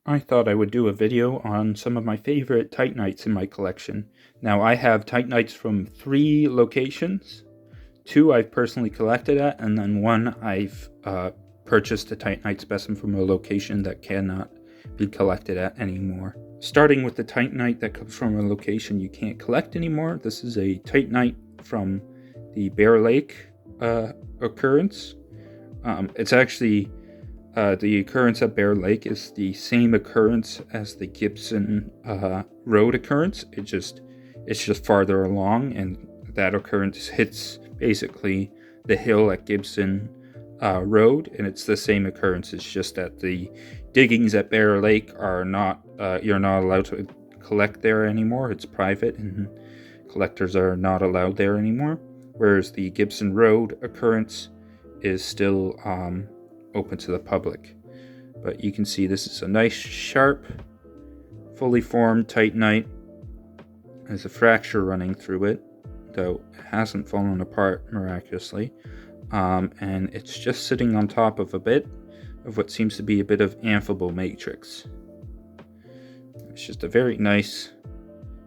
I thought I would do a video on some of my favorite Titanites in my collection. Now I have Titanites from 3 locations. 2 I've personally collected at, and then 1 I've purchased a Titanite specimen from a location that cannot be collected at anymore. Starting with the Titanite that comes from a location you can't collect anymore. This is a Titanite from the Bear Lake occurrence. It's actually the occurrence at Bear Lake is the same occurrence as the Gibson Road occurrence. It's just farther along, and that occurrence hits basically the hill at Gibson Road, and it's the same occurrence. It's just that the diggings at Bear Lake are not you're not allowed to collect there anymore. It's private, and collectors are not allowed there anymore. Whereas the Gibson Road occurrence is still open to the public. But you can see this is a nice, sharp, fully formed Titanite. There's a fracture running through it, though it hasn't fallen apart miraculously. And it's just sitting on top of a bit of what seems to be a bit of amphibole matrix. It's just a very nice,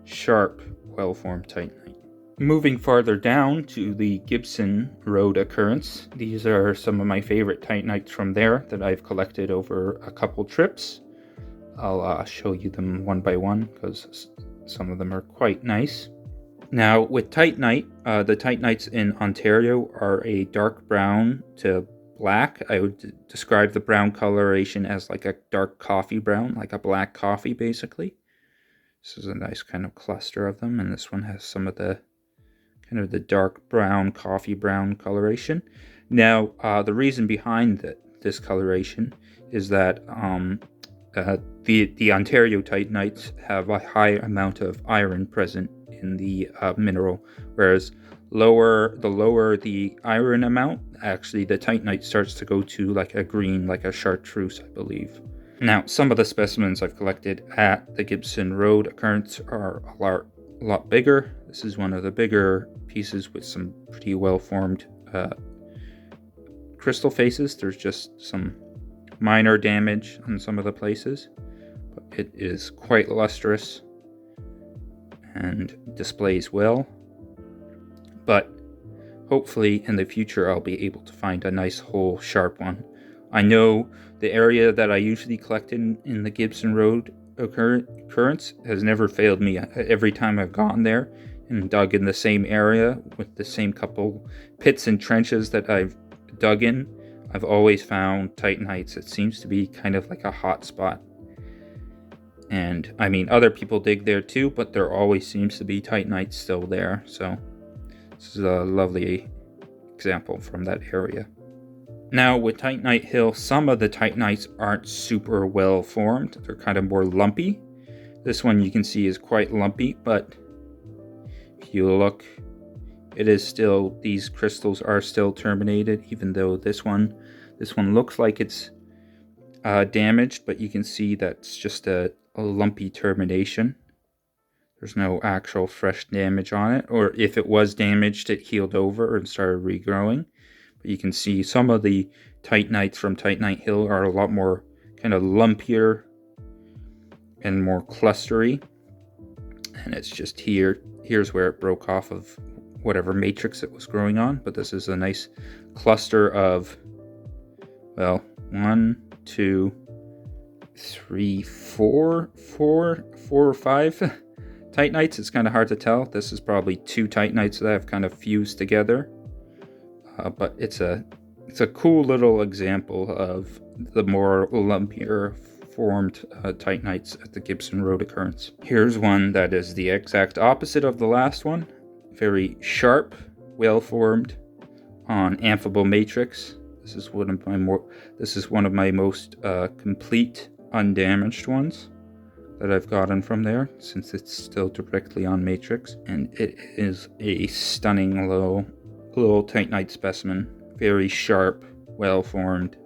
sharp, well-formed Titanite. Moving farther down to the Gibson Road occurrence, these are some of my favorite Titanites from there that I've collected over a couple trips. I'll show you them one by one because some of them are quite nice. Now with Titanite, the Titanites in Ontario are a dark brown to black. I would describe the brown coloration as like a dark coffee brown, like a black coffee basically. This is a nice kind of cluster of them, and this one has some of the kind of the dark brown, coffee brown coloration. Now, the reason behind this coloration is that the Ontario Titanites have a high amount of iron present in the mineral, whereas the lower the iron amount, actually the Titanite starts to go to like a green, like a chartreuse, I believe. Now, some of the specimens I've collected at the Gibson Road occurrence are a lot bigger. This is one of the bigger pieces with some pretty well-formed crystal faces. There's just some minor damage on some of the places, but it is quite lustrous and displays well. But hopefully in the future I'll be able to find a nice whole sharp one. I know the area that I usually collect in the Gibson Road occurrence has never failed me. Every time I've gone there and dug in the same area with the same couple pits and trenches that I've dug in, I've always found Titanites. It seems to be kind of like a hot spot. And I mean, other people dig there too, but there always seems to be Titanites still there. So this is a lovely example from that area. Now with Titanite Hill, some of the Titanites aren't super well formed. They're kind of more lumpy. This one you can see is quite lumpy, but if you look, it is still, these crystals are still terminated, even though this one looks like it's damaged, but you can see that's just a lumpy termination. There's no actual fresh damage on it, or if it was damaged, it healed over and started regrowing. But you can see some of the Titanites from Titanite Hill are a lot more kind of lumpier and more clustery. And it's just here's where it broke off of whatever matrix it was growing on. But this is a nice cluster of, well, 1, 2, 3, 4 or 5 Titanites. It's kind of hard to tell. This is probably 2 Titanites that have kind of fused together. But it's a cool little example of the more lumpier formed Titanites at the Gibson Road occurrence. Here's one that is the exact opposite of the last one. Very sharp, well formed on amphibole matrix. This is one of my most complete undamaged ones that I've gotten from there, since it's still directly on matrix, and it is a stunning little Titanite specimen. Very sharp, well formed,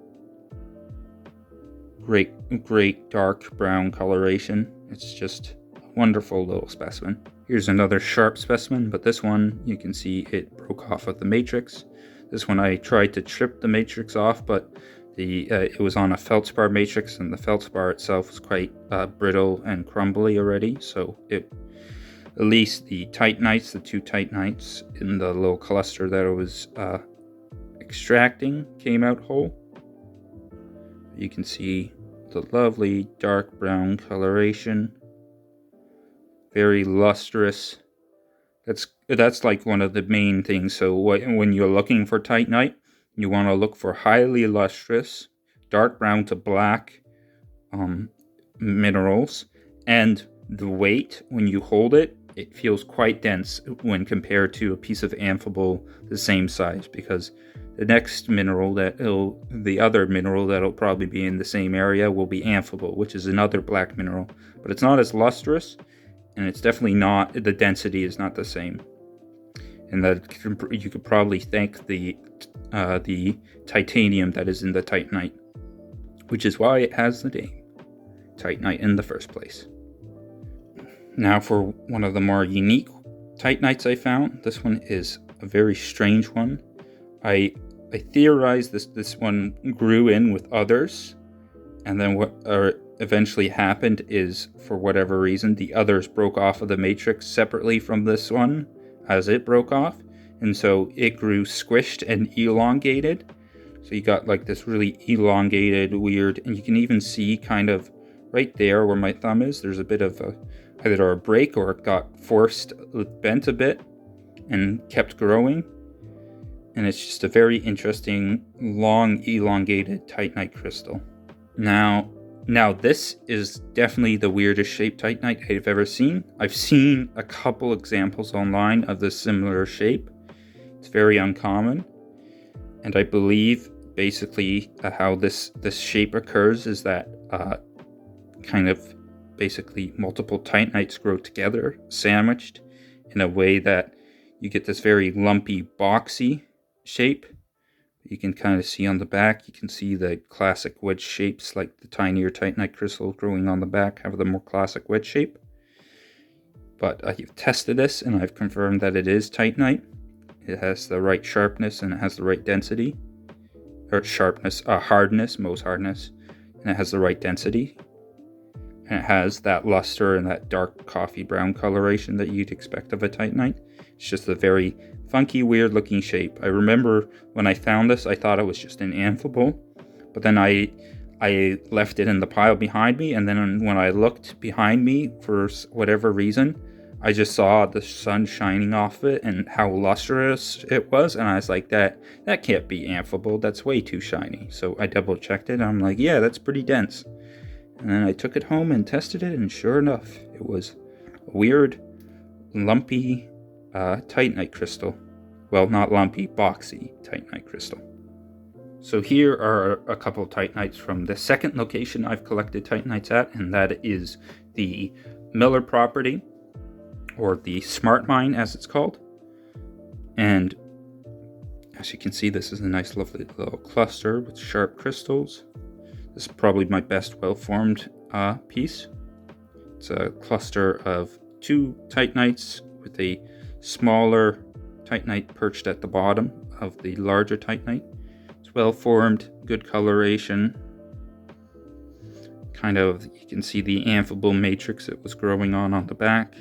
great dark brown coloration. It's just a wonderful little specimen. Here's another sharp specimen, but this one you can see it broke off of the matrix. This one I tried to trip the matrix off, but It was on a feldspar matrix, and the feldspar itself was quite brittle and crumbly already. So at least the titanites, the 2 titanites in the little cluster that it was extracting, came out whole. You can see the lovely dark brown coloration, very lustrous. That's like one of the main things. So when you're looking for titanite, you want to look for highly lustrous, dark brown to black minerals, and the weight, when you hold it, it feels quite dense when compared to a piece of amphibole the same size, because the next mineral the other mineral that'll probably be in the same area will be amphibole, which is another black mineral, but it's not as lustrous, and it's definitely not, the density is not the same. And that you could probably thank the titanium that is in the titanite, which is why it has the name Titanite in the first place. Now for one of the more unique titanites I found. This one is a very strange one. I theorized this one grew in with others, and then what eventually happened is, for whatever reason, the others broke off of the matrix separately from this one as it broke off, and so it grew squished and elongated. So you got like this really elongated, weird, and you can even see kind of right there where my thumb is, there's a bit of either a break or it got bent a bit and kept growing. And it's just a very interesting, long, elongated titanite crystal. Now this is definitely the weirdest shaped titanite I've ever seen. I've seen a couple examples online of this similar shape. It's very uncommon. And I believe basically how this shape occurs is that kind of basically multiple titanites grow together, sandwiched in a way that you get this very lumpy, boxy shape. You can kind of see on the back, you can see the classic wedge shapes, like the tinier titanite crystals growing on the back have the more classic wedge shape. But I've tested this and I've confirmed that it is titanite. It has the right sharpness and it has the right density. Or sharpness, hardness, Mohs hardness. And it has the right density. And it has that luster and that dark coffee brown coloration that you'd expect of a titanite. It's just a very funky, weird looking shape. I remember when I found this, I thought it was just an amphibole. But then I left it in the pile behind me, and then when I looked behind me for whatever reason, I just saw the sun shining off it and how lustrous it was, and I was like, that can't be amphibole, that's way too shiny. So I double checked it, and I'm like, yeah, that's pretty dense. And then I took it home and tested it, and sure enough, it was a weird, lumpy titanite crystal. Well, not lumpy, boxy titanite crystal. So here are a couple of titanites from the second location I've collected titanites at, and that is the Miller property, or the Smart Mine as it's called. And as you can see, this is a nice lovely little cluster with sharp crystals. This is probably my best well-formed piece. It's a cluster of 2 titanites with a smaller titanite perched at the bottom of the larger titanite. It's well-formed, good coloration. Kind of, you can see the amphibole matrix it was growing on the back.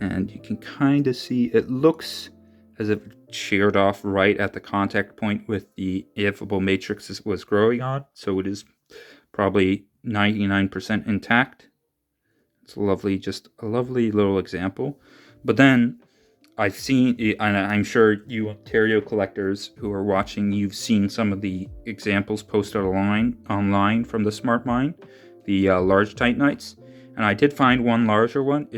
And you can kind of see, it looks as if it sheared off right at the contact point with the amphibole matrix it was growing on. So it is probably 99% intact. It's just a lovely little example. But then I've seen, and I'm sure you Ontario collectors who are watching, you've seen some of the examples posted online from the Smart Mine, the large titanites. And I did find one larger one.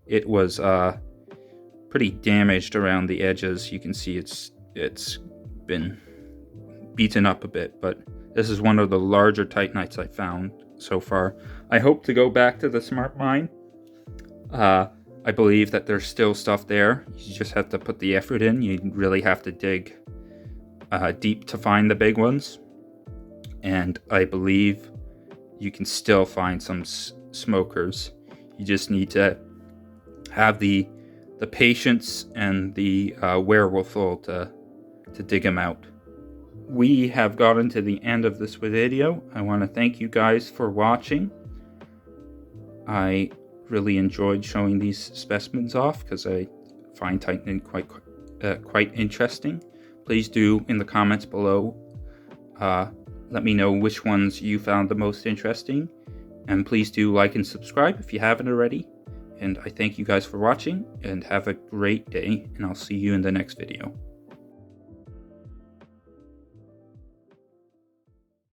It was pretty damaged around the edges. You can see it's been beaten up a bit, but this is one of the larger titanites I found so far. I hope to go back to the Smart Mine. I believe that there's still stuff there. You just have to put the effort in. You really have to dig deep to find the big ones. And I believe you can still find some smokers. You just need to have the patience and the wherewithal to dig them out. we have gotten to the end of this video. I want to thank you guys for watching. I really enjoyed showing these specimens off because I find Titanite quite interesting. Please do, in the comments below, let me know which ones you found the most interesting. And please do like and subscribe if you haven't already. And I thank you guys for watching, and have a great day, and I'll see you in the next video.